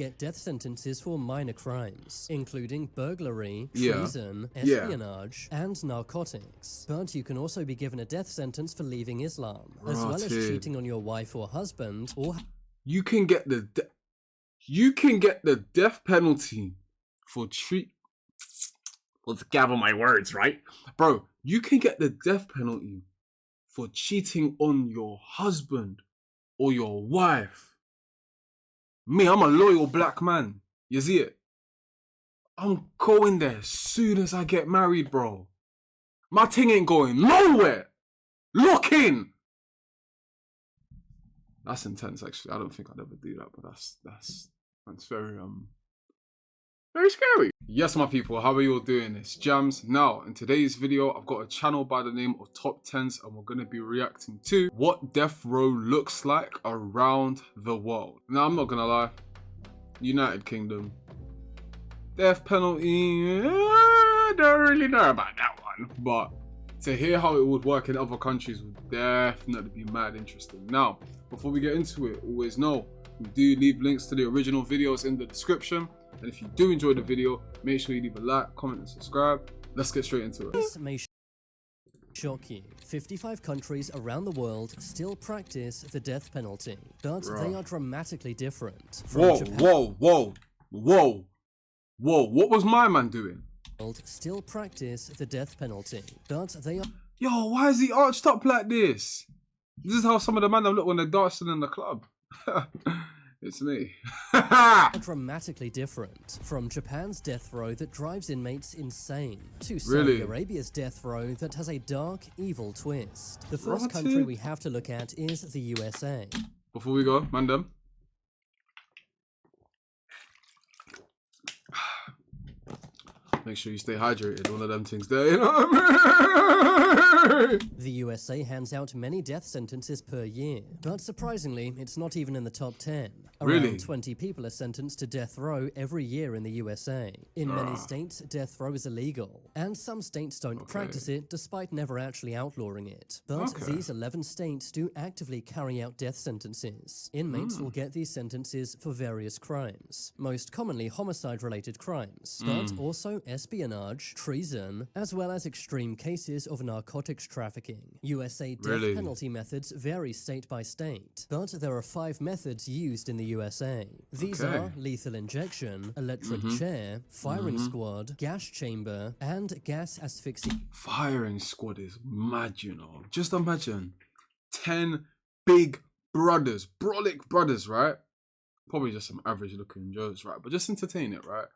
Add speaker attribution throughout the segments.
Speaker 1: get death sentences for minor crimes, including burglary,
Speaker 2: Yeah.
Speaker 1: treason,
Speaker 2: Yeah.
Speaker 1: espionage, and narcotics. But you can also be given a death sentence for leaving Islam, as well as
Speaker 2: Rotted.
Speaker 1: cheating on your wife or husband, or
Speaker 2: You can get the death penalty for Let's gather my words, right? Bro, you can get the death penalty for cheating on your husband or your wife. Me, I'm a loyal black man. You see it? I'm going there as soon as I get married, bro. My thing ain't going nowhere. Lock in. That's intense, actually. I don't think I'd ever do that, but that's very scary. Yes, my people, how are you all doing? It's Jams. Now, in today's video, I've got a channel by the name of Top 10s, and we're going to be reacting to what death row looks like around the world. Now, I'm not going to lie. United Kingdom. Death penalty, I don't really know about that one. But to hear how it would work in other countries would definitely be mad interesting. Now, before we get into it, always know, we do leave links to the original videos in the description. And if you do enjoy the video, make sure you leave a like, comment, and subscribe. Let's get straight into it.
Speaker 1: this may shock you. 55 countries around the world still practice the death penalty, but they are dramatically different.
Speaker 2: Whoa. What was my man doing?
Speaker 1: Still practice the death penalty, but they are
Speaker 2: Yo, why is he arched up like this? This is how some of the men look when they're dancing in the club. It's me.
Speaker 1: dramatically different. From Japan's death row that drives inmates insane, to
Speaker 2: Really?
Speaker 1: Saudi Arabia's death row that has a dark, evil twist. The first
Speaker 2: Rotted.
Speaker 1: country we have to look at is the USA.
Speaker 2: Before we go, Mandem. Make sure you stay hydrated, one of them things there, you know what I mean?
Speaker 1: The USA hands out many death sentences per year, but surprisingly, it's not even in the top 10.
Speaker 2: Really?
Speaker 1: Around 20 people are sentenced to death row every year in the USA. In many states, death row is illegal, and some states don't practice it despite never actually outlawing it. But these 11 states do actively carry out death sentences. Inmates will get these sentences for various crimes, most commonly homicide-related crimes, but also espionage, treason, as well as extreme cases of narcotics trafficking. USA death
Speaker 2: Really?
Speaker 1: penalty methods vary state by state, but there are 5 methods used in the USA. These are lethal injection, electric chair, firing squad, gas chamber, and gas asphyxiation.
Speaker 2: Firing squad is mad, you know. Just imagine 10 big brothers, brolic brothers, right? Probably just some average looking Joes, right? But just entertain it, right?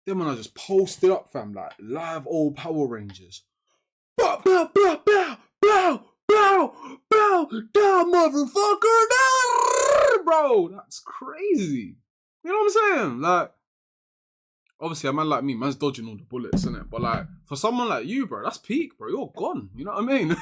Speaker 2: Them when I just posted up, fam, like live old Power Rangers. Bow, bow, bow, bow, bow, bow, bow, down, motherfucker, down, bro. That's crazy. You know what I'm saying? Like, obviously, a man like me, man's dodging all the bullets, innit? But like, for someone like you, bro, that's peak, bro. You're gone. You know what I mean?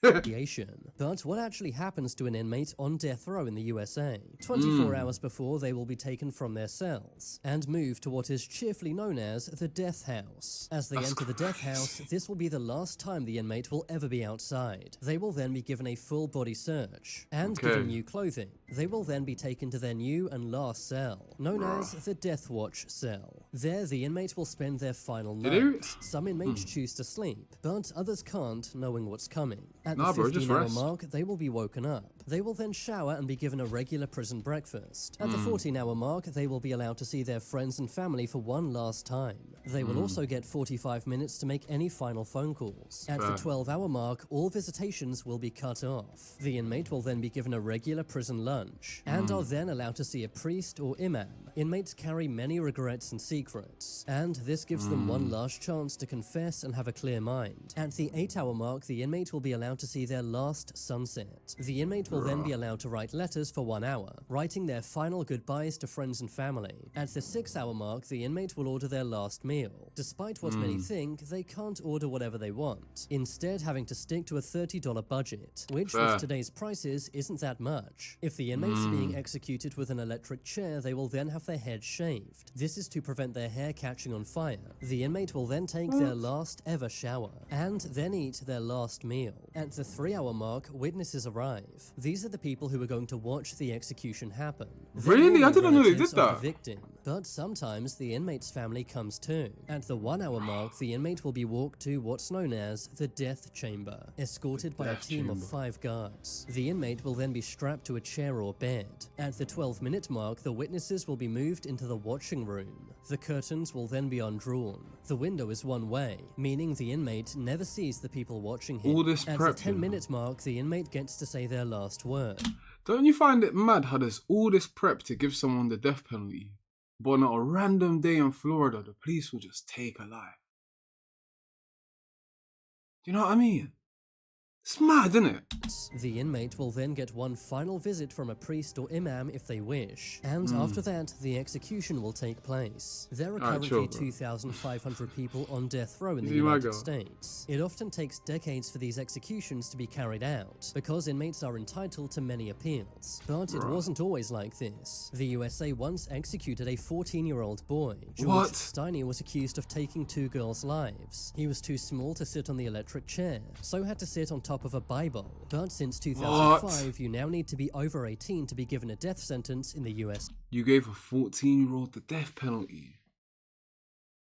Speaker 1: But what actually happens to an inmate on death row in the USA? 24 hours before, they will be taken from their cells and moved to what is cheerfully known as the death house. As they enter the death house, this will be the last time the inmate will ever be outside. They will then be given a full body search and given new clothing. They will then be taken to their new and last cell, known as the Death Watch cell. There, the inmate will spend their final night. Some inmates choose to sleep, but others can't, knowing what's coming. At the 15-hour mark, they will be woken up. They will then shower and be given a regular prison breakfast. At the 14-hour mark, they will be allowed to see their friends and family for one last time. They will also get 45 minutes to make any final phone calls. At the 12-hour mark, all visitations will be cut off. The inmate will then be given a regular prison lunch and are then allowed to see a priest or imam. Inmates carry many regrets and secrets, and this gives them one last chance to confess and have a clear mind. At the 8-hour mark, the inmate will be allowed to see their last sunset. The inmate will then be allowed to write letters for 1 hour, writing their final goodbyes to friends and family. At the 6-hour mark, the inmate will order their last meal. Despite what many think, they can't order whatever they want, instead having to stick to a $30 budget, which with today's prices isn't that much. If the inmate's being executed with an electric chair, they will then have their head shaved. This is to prevent their hair catching on fire. The inmate will then take their last ever shower, and then eat their last meal. At the 3-hour mark, witnesses arrive. The These are the people who are going to watch the execution happen.
Speaker 2: Really? I didn't know they
Speaker 1: Relatives
Speaker 2: did
Speaker 1: of
Speaker 2: that.
Speaker 1: the victim, but sometimes the inmate's family comes too. At the 1 hour mark, the inmate will be walked to what's known as the death chamber, escorted by a team of 5 guards. The inmate will then be strapped to a chair or bed. At the 12-minute mark, the witnesses will be moved into the watching room. The curtains will then be undrawn. The window is one way, meaning the inmate never sees the people watching him.
Speaker 2: All this
Speaker 1: At
Speaker 2: prep,
Speaker 1: the 10-minute mark, the inmate gets to say their last word.
Speaker 2: Don't you find it mad how there's all this prep to give someone the death penalty, but on a random day in Florida, the police will just take a life? Do you know what I mean? It's mad, isn't it?
Speaker 1: The inmate will then get one final visit from a priest or imam if they wish, and after that, the execution will take place. There are currently 2,500 people on death row in the United States. It often takes decades for these executions to be carried out, because inmates are entitled to many appeals. But it wasn't always like this. The USA once executed a 14-year-old boy. George Steiny was accused of taking 2 girls' lives. He was too small to sit on the electric chair, so had to sit on top of a Bible. But since 2005, you now need to be over 18 to be given a death sentence in the US.
Speaker 2: You gave a 14-year-old the death penalty.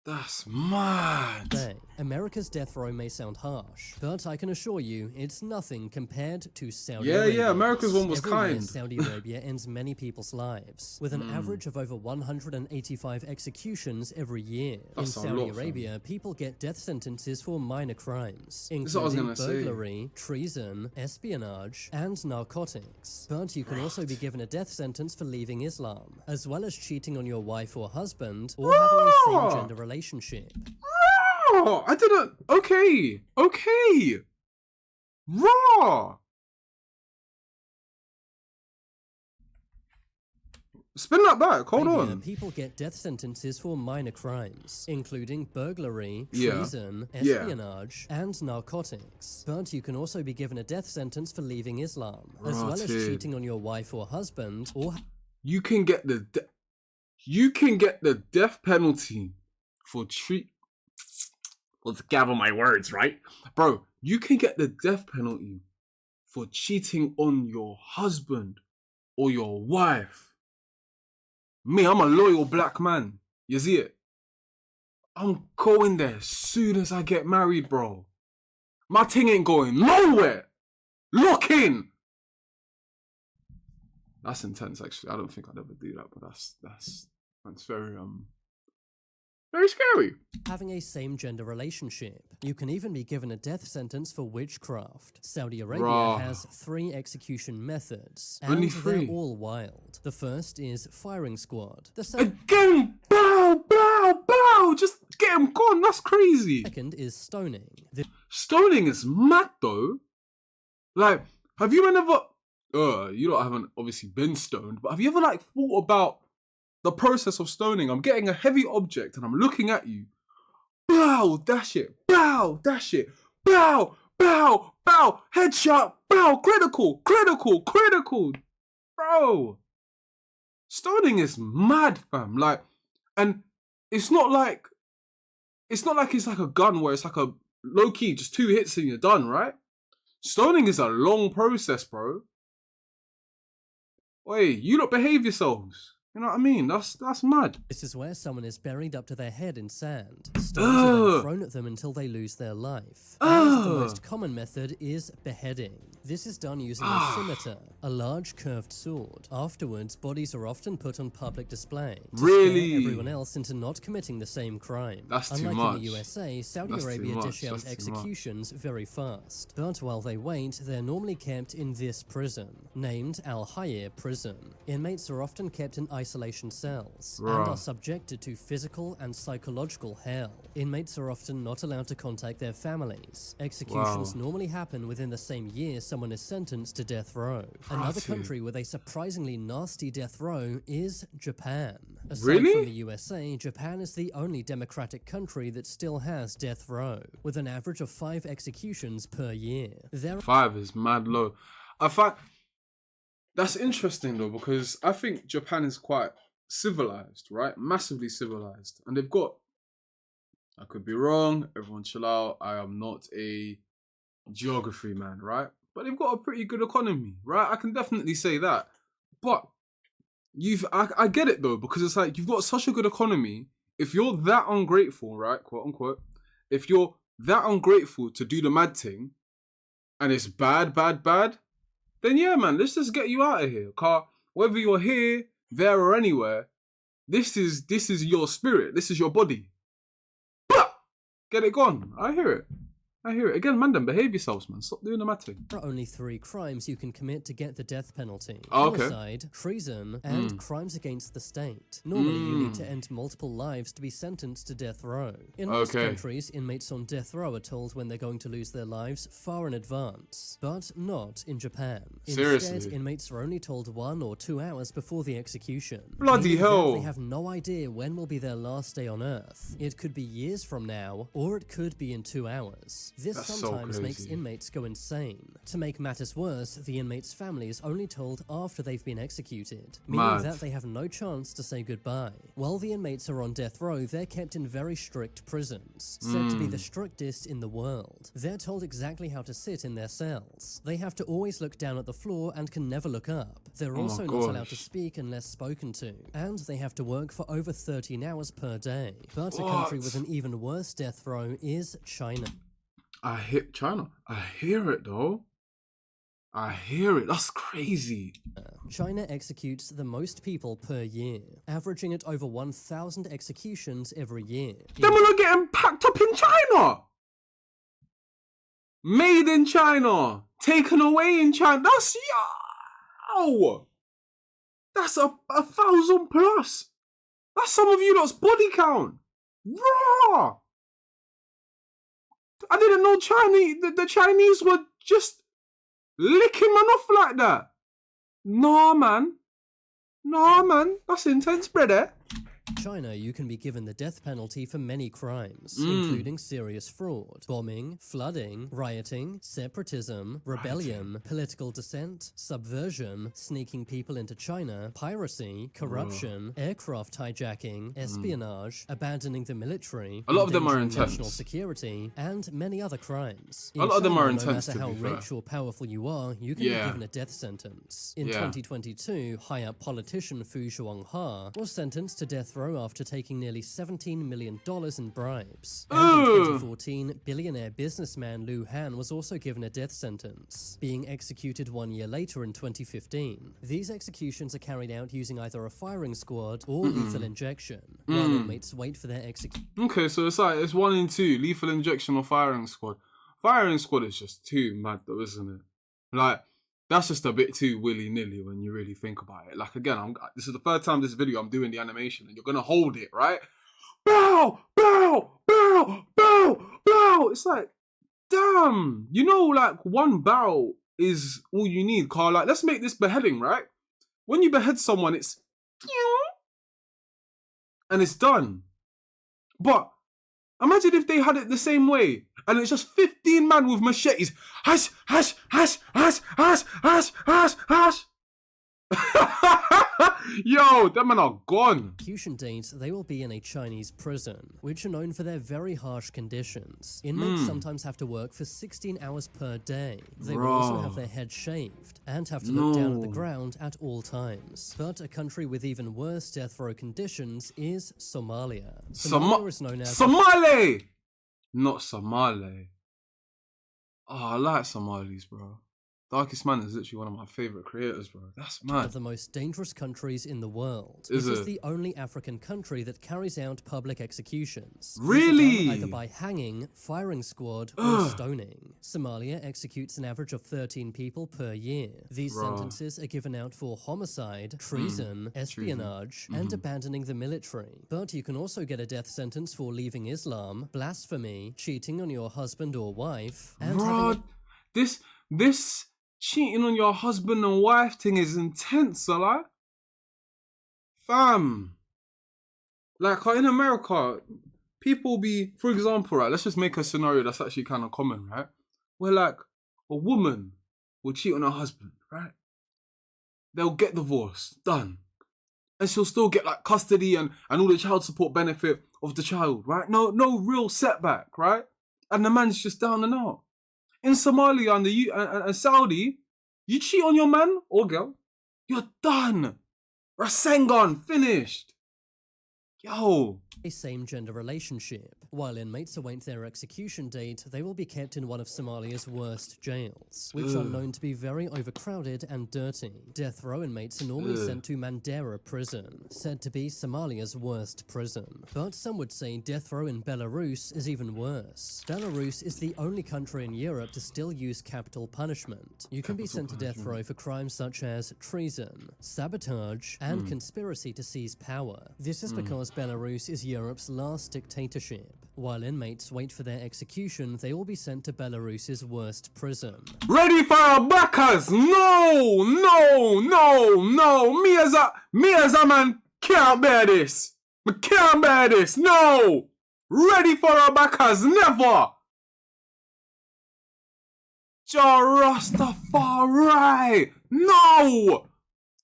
Speaker 2: That's mad.
Speaker 1: America's death row may sound harsh, but I can assure you it's nothing compared to Saudi Arabia.
Speaker 2: Yeah, America's one was
Speaker 1: Every year,
Speaker 2: kind.
Speaker 1: Saudi Arabia ends many people's lives, with an average of over 185 executions every year. In Saudi Arabia, people get death sentences for minor crimes, including burglary, treason, espionage, and narcotics. But you can also be given a death sentence for leaving Islam, as well as cheating on your wife or husband, or having a same-gender relationship.
Speaker 2: Oh, I didn't. Okay. Raw. Spin that back. Hold on.
Speaker 1: People get death sentences for minor crimes, including burglary, treason, espionage, and narcotics. But you can also be given a death sentence for leaving Islam, as well as cheating on your wife or husband, or
Speaker 2: you can get the death penalty for Let's gather my words, right? Bro, you can get the death penalty for cheating on your husband or your wife. Me, I'm a loyal black man. You see it? I'm going there as soon as I get married, bro. My thing ain't going nowhere. Lock in. That's intense, actually. I don't think I'd ever do that, but that's very very scary.
Speaker 1: Having a same-gender relationship. You can even be given a death sentence for witchcraft. Saudi Arabia has 3 execution methods, and they're all wild. The first is firing squad. The
Speaker 2: Again, bow, just get him gone. That's crazy.
Speaker 1: Second is stoning.
Speaker 2: Stoning is mad, though. Like, have you ever... you haven't obviously been stoned, but have you ever, thought about the process of stoning? I'm getting a heavy object and I'm looking at you. Bow, dash it. Bow, dash it. Bow, headshot. Bow, critical. Bro, stoning is mad, fam. And it's not like it's like a gun where it's like a low key, just 2 hits and you're done, right? Stoning is a long process, bro. Wait, you lot behave yourselves. You know what I mean? That's mad.
Speaker 1: This is where someone is buried up to their head in sand. Stones are then thrown at them until they lose their life. And the most common method is beheading. This is done using a scimitar, a large curved sword. Afterwards, bodies are often put on public display to scare everyone else into not committing the same crime.
Speaker 2: That's too
Speaker 1: Unlike
Speaker 2: much.
Speaker 1: in the USA, Saudi Arabia dish out executions very fast. But while they wait, they're normally kept in this prison, named Al Hayr Prison. Inmates are often kept in isolation cells and are subjected to physical and psychological hell. Inmates are often not allowed to contact their families. Executions normally happen within the same year someone is sentenced to death row. Another country with a surprisingly nasty death row is Japan. Aside from the USA, Japan is the only democratic country that still has death row, with an average of 5 executions per year.
Speaker 2: 5 is mad low. I find that's interesting though, because I think Japan is quite civilized, right? Massively civilized. And they've got, I could be wrong, everyone chill out, I am not a geography man, right? but they've got a pretty good economy, right? I can definitely say that. But I get it though, because it's like you've got such a good economy. If you're that ungrateful, right, quote unquote, if you're that ungrateful to do the mad thing, and it's bad, then yeah, man, let's just get you out of here. Car, whether you're here, there, or anywhere, this is your spirit. This is your body. Get it gone. I hear it. Again, man, then behave yourselves, man. Stop doing the mad thing.
Speaker 1: There are only 3 crimes you can commit to get the death penalty.
Speaker 2: Oh, okay.
Speaker 1: Homicide, treason, and crimes against the state. Normally, you need to end multiple lives to be sentenced to death row. In most countries, inmates on death row are told when they're going to lose their lives far in advance. But not in Japan.
Speaker 2: Seriously?
Speaker 1: Instead, inmates are only told 1 or 2 hours before the execution.
Speaker 2: Bloody
Speaker 1: Meaning
Speaker 2: hell.
Speaker 1: that they have no idea when will be their last day on Earth. It could be years from now, or it could be in 2 hours. This
Speaker 2: That's so
Speaker 1: sometimes makes
Speaker 2: crazy.
Speaker 1: inmates go insane. To make matters worse, the inmate's family is only told after they've been executed, meaning
Speaker 2: Mad.
Speaker 1: that they have no chance to say goodbye. While the inmates are on death row, they're kept in very strict prisons, said to be the strictest in the world. They're told exactly how to sit in their cells. They have to always look down at the floor and can never look up. They're also not allowed to
Speaker 2: gosh.
Speaker 1: speak unless spoken to, and they have to work for over 13 hours per day. But a country with an even worse death row is China.
Speaker 2: I hit China. I hear it though. I hear it. That's crazy.
Speaker 1: China executes the most people per year, averaging at over 1,000 executions every year.
Speaker 2: Them are getting packed up in China. Made in China. Taken away in China. That's yo. That's a 1,000 plus. That's some of you lot's body count. Raw. I didn't know the Chinese were just licking man off like that. Nah, man. That's intense, brother.
Speaker 1: China, you can be given the death penalty for many crimes, including serious fraud, bombing, flooding, rioting, separatism, rebellion, political dissent, subversion, sneaking people into China, piracy, corruption, aircraft hijacking, espionage, abandoning the military,
Speaker 2: A lot of them are
Speaker 1: endangering
Speaker 2: intense.
Speaker 1: national security, and many other crimes.
Speaker 2: A lot of them are
Speaker 1: China,
Speaker 2: intense,
Speaker 1: No
Speaker 2: to
Speaker 1: matter
Speaker 2: be
Speaker 1: how
Speaker 2: fair.
Speaker 1: rich or powerful you are, you can be given a death sentence. In 2022, high-up politician Fu Zhuanghe was sentenced to death row after taking nearly $17 million in bribes. And in 2014, billionaire businessman Liu Han was also given a death sentence, being executed 1 year later in 2015. These executions are carried out using either a firing squad or lethal injection, while inmates wait for their execution.
Speaker 2: Okay, so it's 1 in 2, lethal injection or firing squad. Firing squad is just too mad though, isn't it? Like, that's just a bit too willy-nilly when you really think about it. Like, again, this is the third time this video I'm doing the animation, and you're gonna hold it, right? Bow, bow, bow, bow, bow. It's like, damn. You know, like, 1 bow is all you need, Carl. Like, let's make this beheading, right? When you behead someone, it's and it's done. But imagine if they had it the same way, and it's just 15 man with machetes. Hash, hash, hash, hash, hash, hash, hash, hash. Yo, them men are gone.
Speaker 1: Execution date, they will be in a Chinese prison, which are known for their very harsh conditions. Inmates sometimes have to work for 16 hours per day. They will also have their heads shaved and have to look down at the ground at all times. But a country with even worse death row conditions is Somalia. Somalia is known as
Speaker 2: Somali! Not Somali. Oh, I like Somalis, bro. Darkest Man is literally one of my favourite creators, bro. That's
Speaker 1: one
Speaker 2: mad.
Speaker 1: of the most dangerous countries in the world.
Speaker 2: Is
Speaker 1: it is
Speaker 2: it?
Speaker 1: the only African country that carries out public executions. These are
Speaker 2: Really?
Speaker 1: done either by hanging, firing squad, or stoning. Somalia executes an average of 13 people per year. These sentences are given out for homicide, treason, espionage, and abandoning the military. But you can also get a death sentence for leaving Islam, blasphemy, cheating on your husband or wife, and having
Speaker 2: Bro, this cheating on your husband and wife thing is intense, like. Fam. Like, in America, people be, for example, right, let's just make a scenario that's actually kind of common, right? Where, like, a woman will cheat on her husband, right? They'll get divorced, done. And she'll still get, like, custody and all the child support benefit of the child, right? No real setback, right? And the man's just down and out. in Somalia and and Saudi, you cheat on your man or girl, you're done. Rasengan, finished. Yo.
Speaker 1: A same-gender relationship. While inmates await their execution date, they will be kept in one of Somalia's worst jails, which are known to be very overcrowded and dirty. Death row inmates are normally sent to Mandera prison, said to be Somalia's worst prison. But some would say death row in Belarus is even worse. Belarus is the only country in Europe to still use capital punishment. You can be sent to death row for crimes such as treason, sabotage, and conspiracy to seize power. This is because Belarus is Europe's last dictatorship. While inmates wait for their execution, they will be sent to Belarus's worst prison.
Speaker 2: Ready for our backers? No, no, no, no. Me as a man can't bear this. I can't bear this. No. Ready for our backers? Never. Jah Rastafari. No.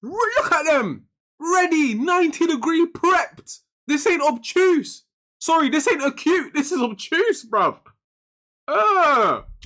Speaker 2: Look at them. Ready, 90-degree prepped. This ain't obtuse. Sorry, this ain't acute. This is obtuse, bruv.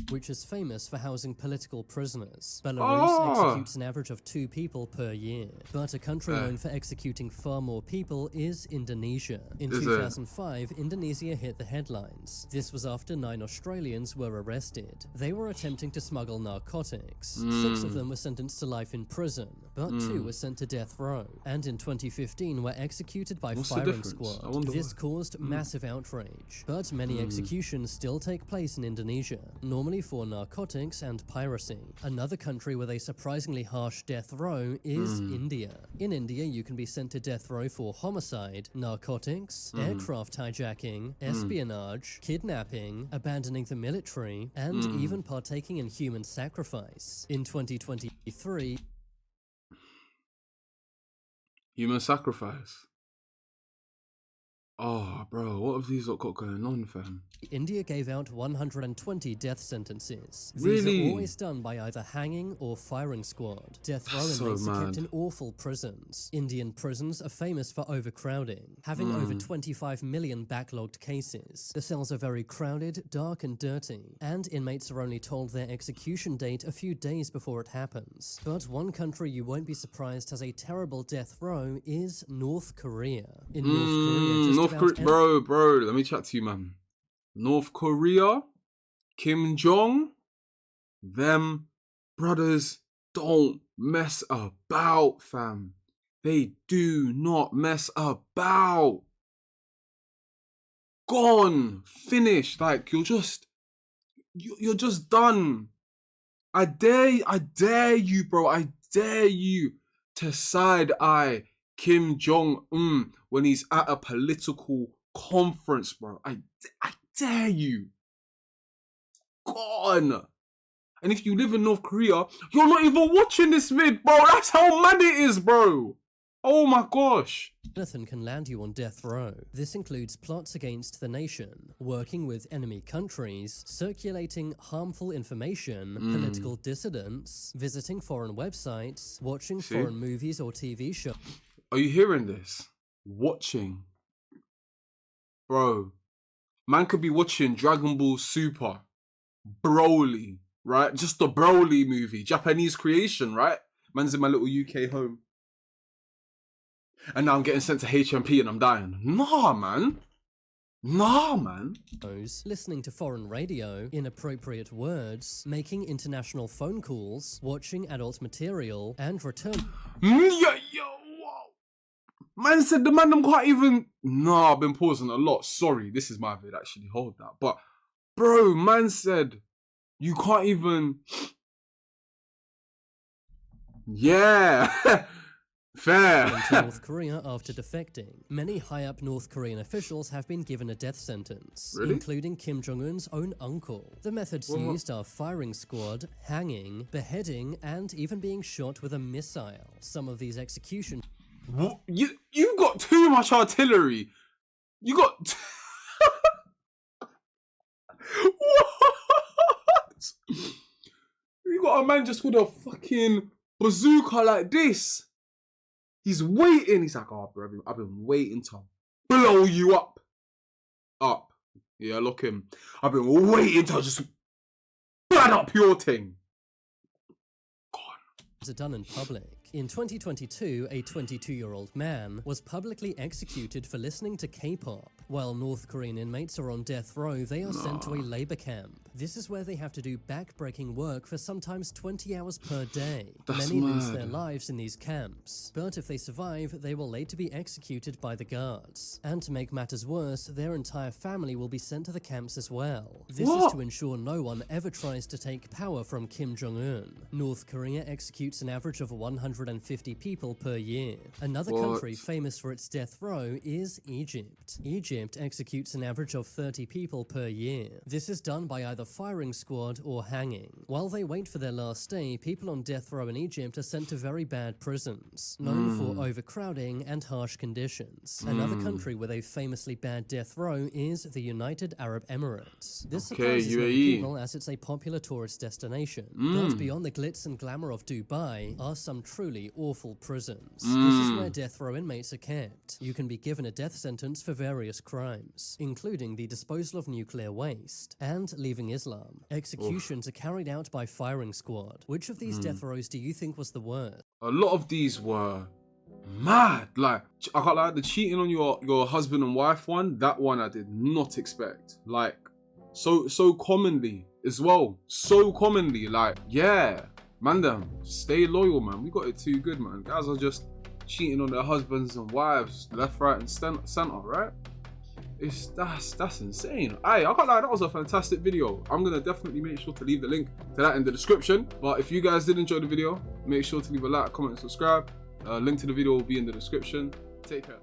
Speaker 1: Which is famous for housing political prisoners. Belarus executes an average of 2 people per year. But a country known for executing far more people is Indonesia. In 2005, Indonesia hit the headlines. This was after 9 Australians were arrested. They were attempting to smuggle narcotics. 6 of them were sentenced to life in prison, but 2 were sent to death row. And in 2015 were executed by firing squad. This caused massive outrage. But many executions still take place in Indonesia, normally for narcotics and piracy. Another country with a surprisingly harsh death row is India. In India, you can be sent to death row for homicide, narcotics, aircraft hijacking, espionage, kidnapping, abandoning the military, and even partaking in human sacrifice. In 2023,
Speaker 2: human sacrifice. Oh, bro, what have these lot got going on, fam?
Speaker 1: India gave out 120 death sentences. These
Speaker 2: Really?
Speaker 1: are always done by either hanging or firing squad. Death row inmates are kept in awful prisons. Indian prisons are famous for overcrowding, having over 25 million backlogged cases. The cells are very crowded, dark and dirty, and inmates are only told their execution date a few days before it happens. But one country you won't be surprised has a terrible death row is North Korea. In North Korea,
Speaker 2: bro, let me chat to you, man. North Korea, Kim Jong, them brothers don't mess about, fam. They do not mess about. Gone, finished. Like you're just done. I dare you, bro. I dare you to side eye Kim Jong when he's at a political conference, bro. I dare you. Gone. And if you live in North Korea, you're not even watching this vid, bro. That's how mad it is, bro. Oh my gosh.
Speaker 1: Anything can land you on death row. This includes plots against the nation, working with enemy countries, circulating harmful information, political dissidents, visiting foreign websites, watching foreign movies or TV shows.
Speaker 2: Are you hearing this? Watching. Bro, man could be watching Dragon Ball Super, Broly, right? Just the Broly movie, Japanese creation, right? Man's in my little UK home. And now I'm getting sent to HMP and I'm dying. Nah, man. Nah, man.
Speaker 1: Listening to foreign radio, inappropriate words, making international phone calls, watching adult material, and return.
Speaker 2: Man said the man them can't even... Nah, I've been pausing a lot. Sorry, this is my vid, actually. Hold that. But, bro, man said you can't even... Yeah. Fair.
Speaker 1: To North Korea after defecting. Many high-up North Korean officials have been given a death sentence, including Kim Jong-un's own uncle. The methods used are firing squad, hanging, beheading, and even being shot with a missile. Some of these executions...
Speaker 2: What? You've got too much artillery. You got... What? You got a man just with a fucking bazooka like this. He's waiting. He's like, oh, bro, I've been waiting to blow you up. Up. Yeah, look him. I've been waiting to just... Bam! mad up your thing.
Speaker 1: Are done in public. In 2022, a 22-year-old man was publicly executed for listening to K-pop. While North Korean inmates are on death row, they are sent to a labor camp. This is where they have to do back-breaking work for sometimes 20 hours per day.
Speaker 2: That's
Speaker 1: Many lose
Speaker 2: mad.
Speaker 1: their lives in these camps, but if they survive, they will later be executed by the guards. And to make matters worse, their entire family will be sent to the camps as well. This is to ensure no one ever tries to take power from Kim Jong-un. North Korea executes an average of 150 people per year. Another country famous for its death row is Egypt. Egypt executes an average of 30 people per year. This is done by either firing squad or hanging. While they wait for their last day, people on death row in Egypt are sent to very bad prisons, known for overcrowding and harsh conditions. Another country with a famously bad death row is the United Arab Emirates. This surprises many
Speaker 2: UAE.
Speaker 1: people as it's a popular tourist destination. But beyond the glitz and glamour of Dubai are some truly awful prisons. This is where death row inmates are kept. You can be given a death sentence for various crimes, including the disposal of nuclear waste and leaving Islam. Executions are carried out by firing squad. Which of these death rows do you think was the worst?
Speaker 2: A lot of these were mad. Like, I got like the cheating on your husband and wife one. That one I did not expect. Like, so commonly as well. So commonly. Like, yeah, man, them stay loyal, man. We got it too good, man. Guys are just cheating on their husbands and wives left, right, and center, right? That's insane. I can't lie, that was a fantastic video. I'm gonna definitely make sure to leave the link to that in the description. But if you guys did enjoy the video, make sure to leave a like, comment, and subscribe. Link to the video will be in the description. Take care.